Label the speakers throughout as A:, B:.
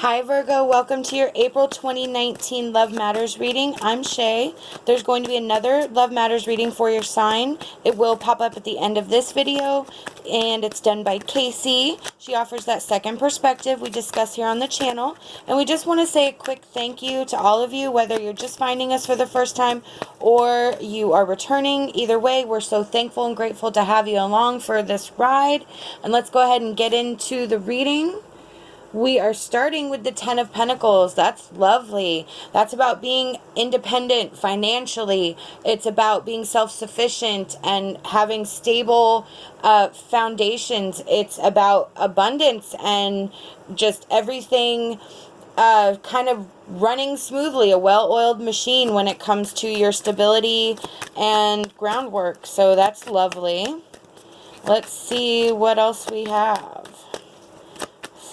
A: Hi Virgo, welcome to your April 2019 Love Matters reading. I'm Shae. There's going to be another Love Matters reading for your sign. It will pop up at the end of this video, and it's done by Kacee. She offers that second perspective we discuss here on the channel. And we just want to say a quick thank you to all of you, whether you're just finding us for the first time or you are returning. Either way, we're so thankful and grateful to have you along for this ride. And let's go ahead and get into the reading. We are starting with the Ten of Pentacles. That's lovely. That's about being independent financially. It's about being self-sufficient and having stable foundations. It's about abundance and just everything kind of running smoothly, a well-oiled machine when it comes to your stability and groundwork. So that's lovely. Let's see what else we have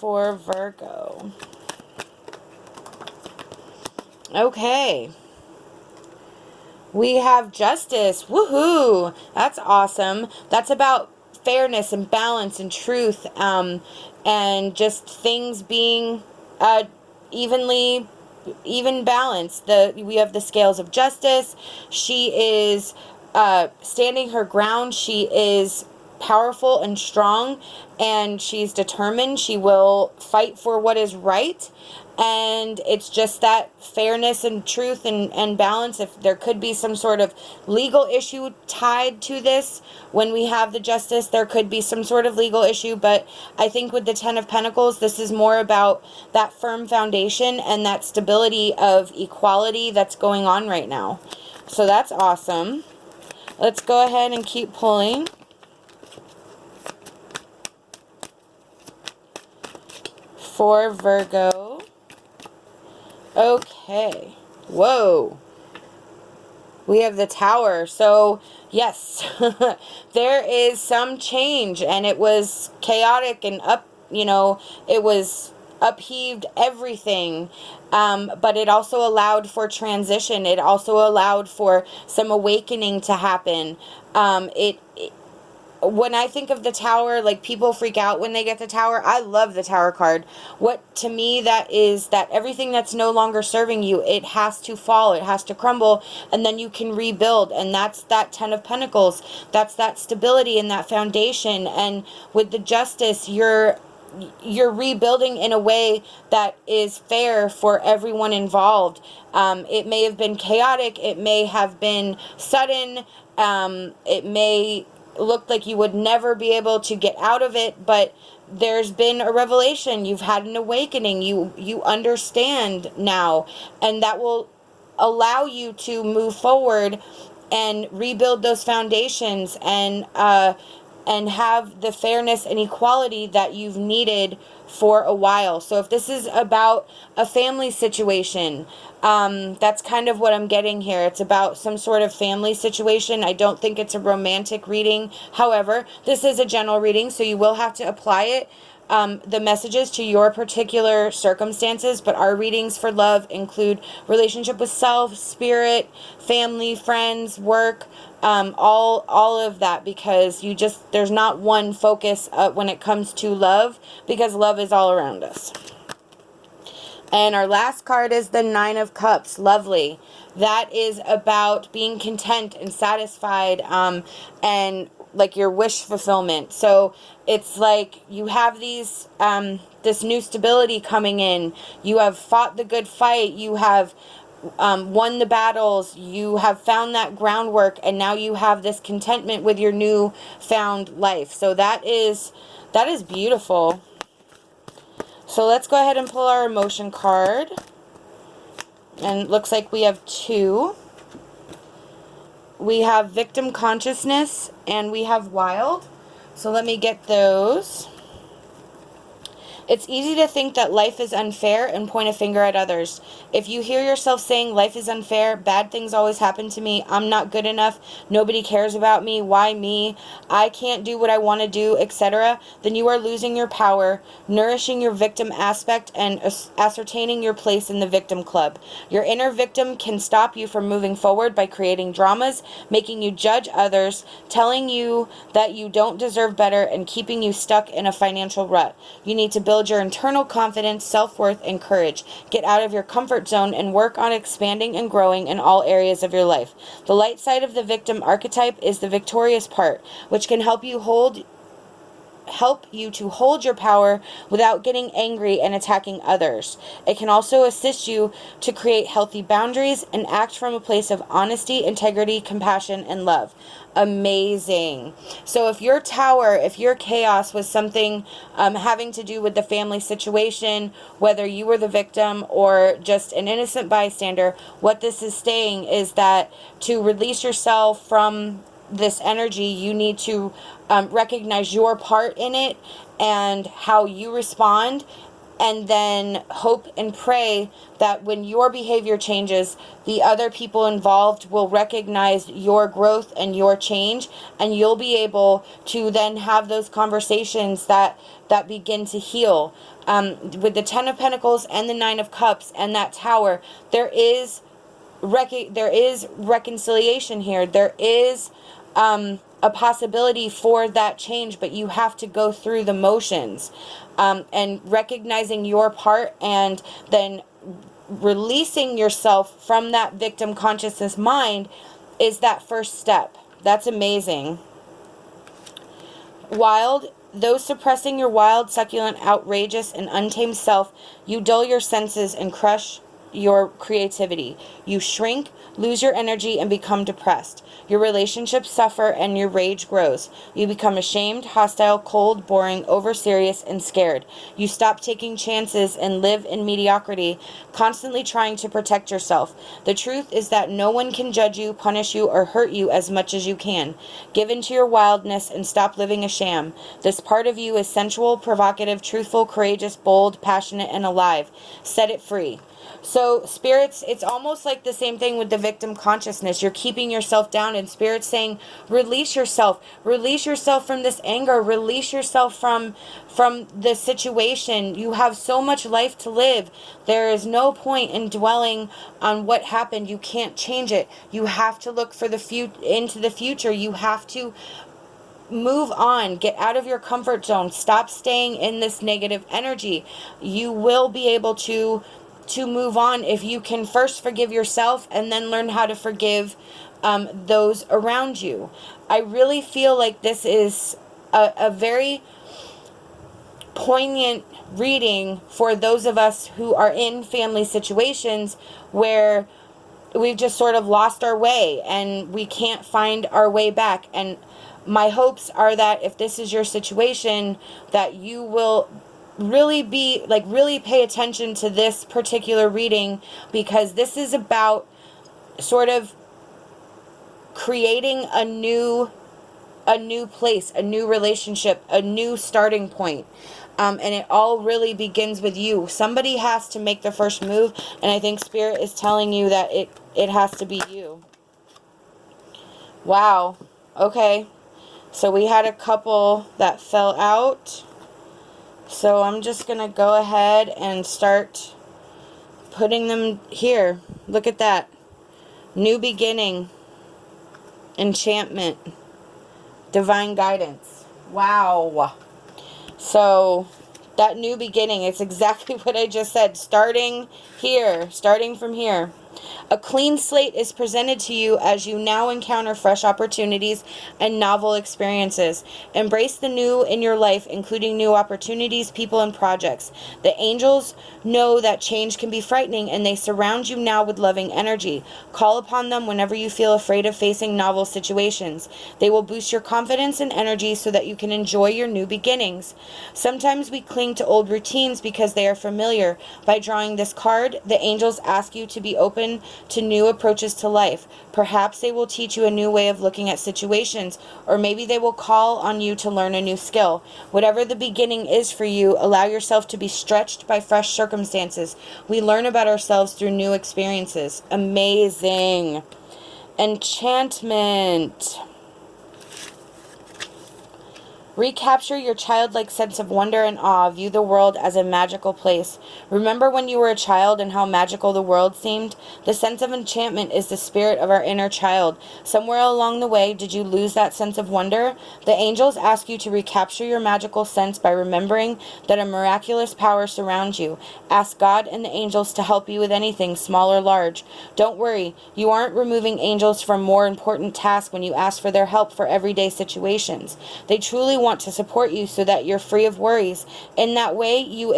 A: for Virgo. Okay. We have Justice. Woohoo! That's awesome. That's about fairness and balance and truth, and just things being even balanced. We have the scales of justice. She is standing her ground. She is powerful and strong, and she's determined. She will fight for what is right, and it's just that fairness and truth and balance. If there could be some sort of legal issue tied to this, when we have the Justice, there could be some sort of legal issue, but I think with the Ten of Pentacles, this is more about that firm foundation and that stability of equality that's going on right now. So that's awesome. Let's go ahead and keep pulling. For Virgo. Okay. Whoa. We have the Tower. So, yes, there is some change, and it was chaotic and it was upheaved everything, but it also allowed for transition. It also allowed for some awakening to happen. When I think of the Tower, like, people freak out when they get the Tower. I love the Tower card. What, to me, that is that everything that's no longer serving you, it has to fall, it has to crumble, and then you can rebuild. And that's that Ten of Pentacles. That's that stability and that foundation. And with the Justice, you're rebuilding in a way that is fair for everyone involved. It may have been chaotic. It may have been sudden. It may looked like you would never be able to get out of it, but there's been a revelation. You've had an awakening. You understand now, and that will allow you to move forward and rebuild those foundations and have the fairness and equality that you've needed for a while. So if this is about a family situation, that's kind of what I'm getting here. It's about some sort of family situation. I don't think it's a romantic reading. However, this is a general reading, so you will have to apply it, the messages, to your particular circumstances. But our readings for love include relationship with self, spirit, family, friends, work, all of that, because there's not one focus when it comes to love, because love is all around us. And our last card is the Nine of Cups. Lovely. That is about being content and satisfied, and like your wish fulfillment. So it's like you have these this new stability coming in. You have fought the good fight. You have won the battles. You have found that groundwork, and now you have this contentment with your new found life. So that is beautiful. So let's go ahead and pull our emotion card. And it looks like we have two. We have victim consciousness and we have wild. So let me get those. It's easy to think that life is unfair and point a finger at others. If you hear yourself saying life is unfair, bad things always happen to me, I'm not good enough, nobody cares about me, why me, I can't do what I want to do, etc., then you are losing your power, nourishing your victim aspect, and ascertaining your place in the victim club. Your inner victim can stop you from moving forward by creating dramas, making you judge others, telling you that you don't deserve better, and keeping you stuck in a financial rut. You need to build build your internal confidence, self-worth, and courage. Get out of your comfort zone and work on expanding and growing in all areas of your life. The light side of the victim archetype is the victorious part, which can help you to hold your power without getting angry and attacking others. It can also assist you to create healthy boundaries and act from a place of honesty, integrity, compassion, and love. Amazing. So if your tower, if your chaos was something having to do with the family situation, whether you were the victim or just an innocent bystander, what this is saying is that to release yourself from this energy, you need to recognize your part in it and how you respond, and then hope and pray that when your behavior changes, the other people involved will recognize your growth and your change, and you'll be able to then have those conversations that begin to heal. With the Ten of Pentacles and the Nine of Cups and that tower, there is reconciliation here. There is a possibility for that change, but you have to go through the motions, and recognizing your part and then releasing yourself from that victim consciousness mind is that first step. That's amazing. Wild. Though suppressing your wild, succulent, outrageous, and untamed self, you dull your senses and crush your creativity. You shrink, lose your energy, and become depressed. Your relationships suffer and your rage grows. You become ashamed, hostile, cold, boring, over-serious, and scared. You stop taking chances and live in mediocrity, constantly trying to protect yourself. The truth is that no one can judge you, punish you, or hurt you as much as you can. Give in to your wildness and stop living a sham. This part of you is sensual, provocative, truthful, courageous, bold, passionate, and alive. Set it free. So spirits, it's almost like the same thing with the victim consciousness. You're keeping yourself down, and spirit's saying, release yourself from this anger, release yourself from the situation. You have so much life to live. There is no point in dwelling on what happened. You can't change it. You have to look for into the future. You have to move on. Get out of your comfort zone. Stop staying in this negative energy. You will be able to move on if you can first forgive yourself and then learn how to forgive those around you. I really feel like this is a very poignant reading for those of us who are in family situations where we've just sort of lost our way and we can't find our way back. And my hopes are that if this is your situation, that you will really pay attention to this particular reading, because this is about sort of creating a new place, a new relationship, a new starting point. And it all really begins with you. Somebody has to make the first move, and I think Spirit is telling you that it has to be you. Wow. Okay. So we had a couple that fell out. So I'm just going to go ahead and start putting them here. Look at that. New beginning. Enchantment. Divine guidance. Wow. So that new beginning, it's exactly what I just said. Starting here. Starting from here. A clean slate is presented to you as you now encounter fresh opportunities and novel experiences. Embrace the new in your life, including new opportunities, people, and projects. The angels know that change can be frightening, and they surround you now with loving energy. Call upon them whenever you feel afraid of facing novel situations. They will boost your confidence and energy so that you can enjoy your new beginnings. Sometimes we cling to old routines because they are familiar. By drawing this card, the angels ask you to be open to new approaches to life. Perhaps they will teach you a new way of looking at situations, or maybe they will call on you to learn a new skill. Whatever the beginning is for you, allow yourself to be stretched by fresh circumstances. We learn about ourselves through new experiences. Amazing. Enchantment. Recapture your childlike sense of wonder and awe. View the world as a magical place. Remember when you were a child and how magical the world seemed? The sense of enchantment is the spirit of our inner child. Somewhere along the way, did you lose that sense of wonder? The angels ask you to recapture your magical sense by remembering that a miraculous power surrounds you. Ask God and the angels to help you with anything, small or large. Don't worry, you aren't removing angels from more important tasks when you ask for their help for everyday situations. They truly want to support you so that you're free of worries. In that way, you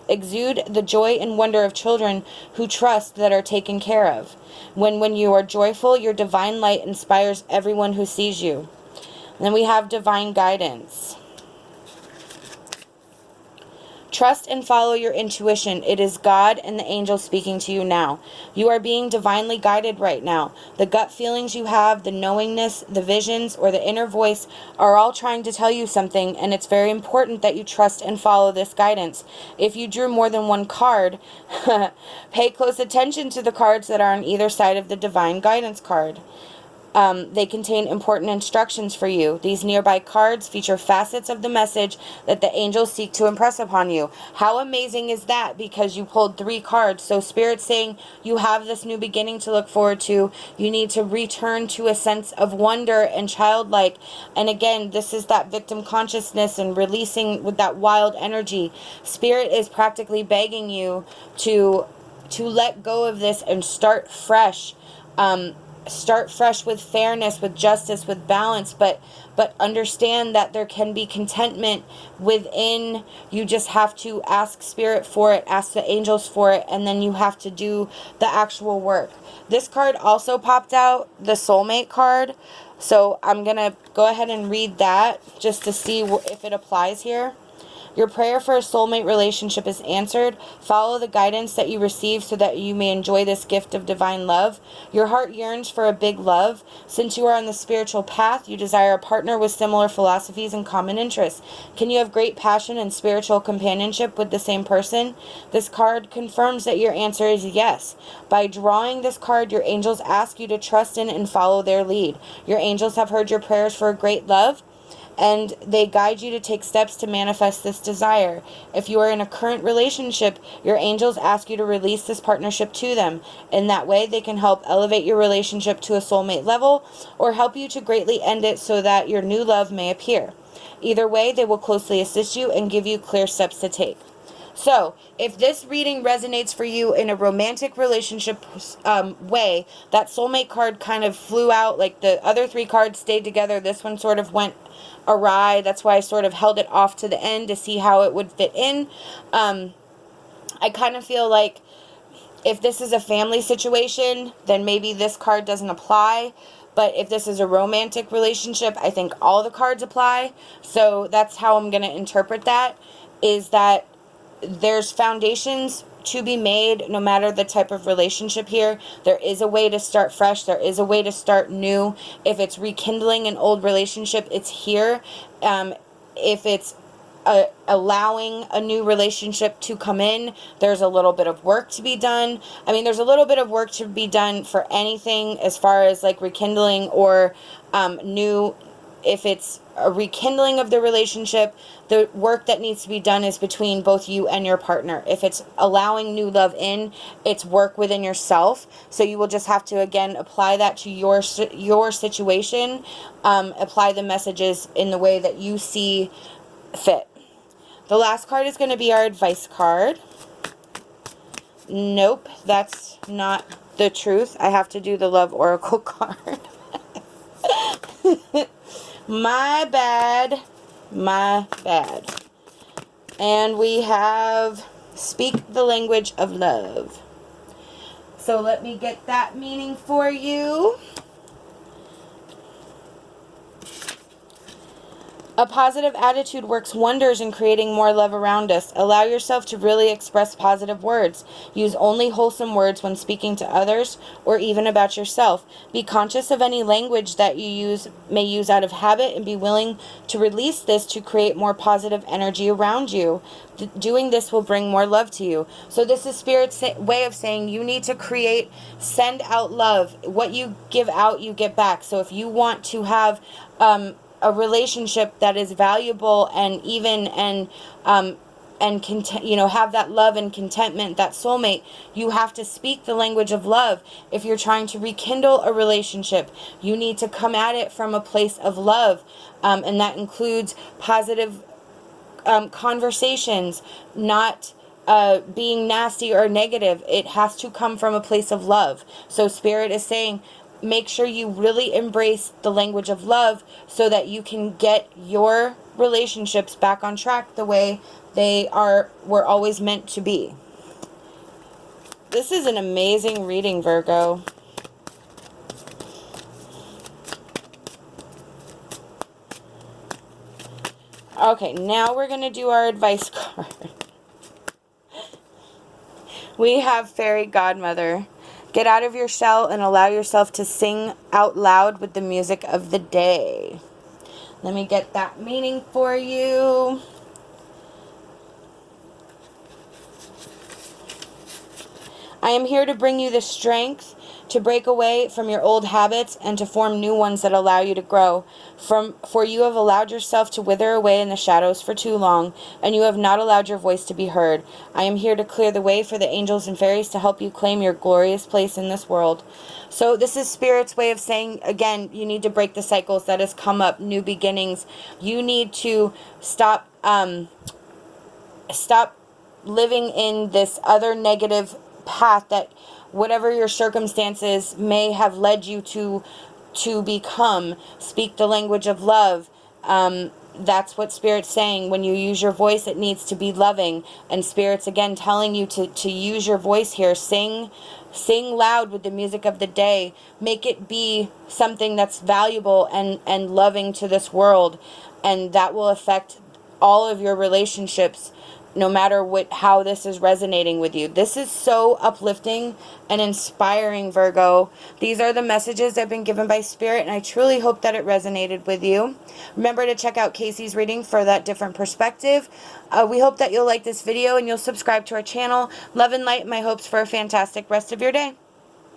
A: exude the joy and wonder of children who trust that are taken care of. When you are joyful, your divine light inspires everyone who sees you. And then we have divine guidance. Trust and follow your intuition. It is God and the angels speaking to you now. You are being divinely guided right now. The gut feelings you have, the knowingness, the visions, or the inner voice are all trying to tell you something, and it's very important that you trust and follow this guidance. If you drew more than one card, pay close attention to the cards that are on either side of the divine guidance card. They contain important instructions for you. These nearby cards feature facets of the message that the angels seek to impress upon you. How amazing is that? Because you pulled 3 cards. So Spirit's saying you have this new beginning to look forward to. You need to return to a sense of wonder and childlike. And again, this is that victim consciousness and releasing with that wild energy. Spirit is practically begging you to let go of this and start fresh. Start fresh with fairness, with justice, with balance, but understand that there can be contentment within. You just have to ask Spirit for it, ask the angels for it, and then you have to do the actual work. This card also popped out, the Soulmate card, so I'm going to go ahead and read that just to see if it applies here. Your prayer for a soulmate relationship is answered. Follow the guidance that you receive so that you may enjoy this gift of divine love. Your heart yearns for a big love. Since you are on the spiritual path, you desire a partner with similar philosophies and common interests. Can you have great passion and spiritual companionship with the same person? This card confirms that your answer is yes. By drawing this card, your angels ask you to trust in and follow their lead. Your angels have heard your prayers for a great love, and they guide you to take steps to manifest this desire. If you are in a current relationship, your angels ask you to release this partnership to them. In that way, they can help elevate your relationship to a soulmate level or help you to greatly end it so that your new love may appear. Either way, they will closely assist you and give you clear steps to take. So, if this reading resonates for you in a romantic relationship way, that soulmate card kind of flew out, like the other 3 cards stayed together. This one sort of went awry. That's why I sort of held it off to the end to see how it would fit in. I kind of feel like if this is a family situation, then maybe this card doesn't apply. But if this is a romantic relationship, I think all the cards apply. So that's how I'm going to interpret that, is that there's foundations to be made no matter the type of relationship here. There is a way to start fresh. There is a way to start new. If it's rekindling an old relationship, it's here. If it's allowing a new relationship to come in, there's a little bit of work to be done. I mean, there's a little bit of work to be done for anything as far as like rekindling or new. If it's a rekindling of the relationship, the work that needs to be done is between both you and your partner. If it's allowing new love in, it's work within yourself. So you will just have to, again, apply that to your situation. Apply the messages in the way that you see fit. The last card is going to be our advice card. Nope, that's not the truth. I have to do the love oracle card. My bad. And we have speak the language of love. So let me get that meaning for you. A positive attitude works wonders in creating more love around us. Allow yourself to really express positive words. Use only wholesome words when speaking to others or even about yourself. Be conscious of any language that you may use out of habit and be willing to release this to create more positive energy around you. Doing this will bring more love to you. So this is Spirit's way of saying you need to send out love. What you give out, you get back. So if you want to have a relationship that is valuable and even and content, you know, have that love and contentment, that soulmate, you have to speak the language of love. If you're trying to rekindle a relationship, you need to come at it from a place of love, and that includes positive conversations, not being nasty or negative. It has to come from a place of love. So Spirit is saying, make sure you really embrace the language of love so that you can get your relationships back on track the way were always meant to be. This is an amazing reading, Virgo. Okay, now we're going to do our advice card. We have Fairy Godmother. Get out of your shell and allow yourself to sing out loud with the music of the day. Let me get that meaning for you. I am here to bring you the strength to break away from your old habits and to form new ones that allow you to grow. For you have allowed yourself to wither away in the shadows for too long, and you have not allowed your voice to be heard. I am here to clear the way for the angels and fairies to help you claim your glorious place in this world. So this is Spirit's way of saying, again, you need to break the cycles that has come up, new beginnings. You need to stop living in this other negative path that whatever your circumstances may have led you to become. Speak the language of love. That's what Spirit's saying. When you use your voice, it needs to be loving. And Spirit's again telling you to use your voice here. Sing loud with the music of the day. Make it be something that's valuable and loving to this world. And that will affect all of your relationships, no matter how this is resonating with you. This is so uplifting and inspiring, Virgo. These are the messages that have been given by Spirit, and I truly hope that it resonated with you. Remember to check out Kacee's reading for that different perspective. We hope that you'll like this video and you'll subscribe to our channel. Love and light, my hopes for a fantastic rest of your day.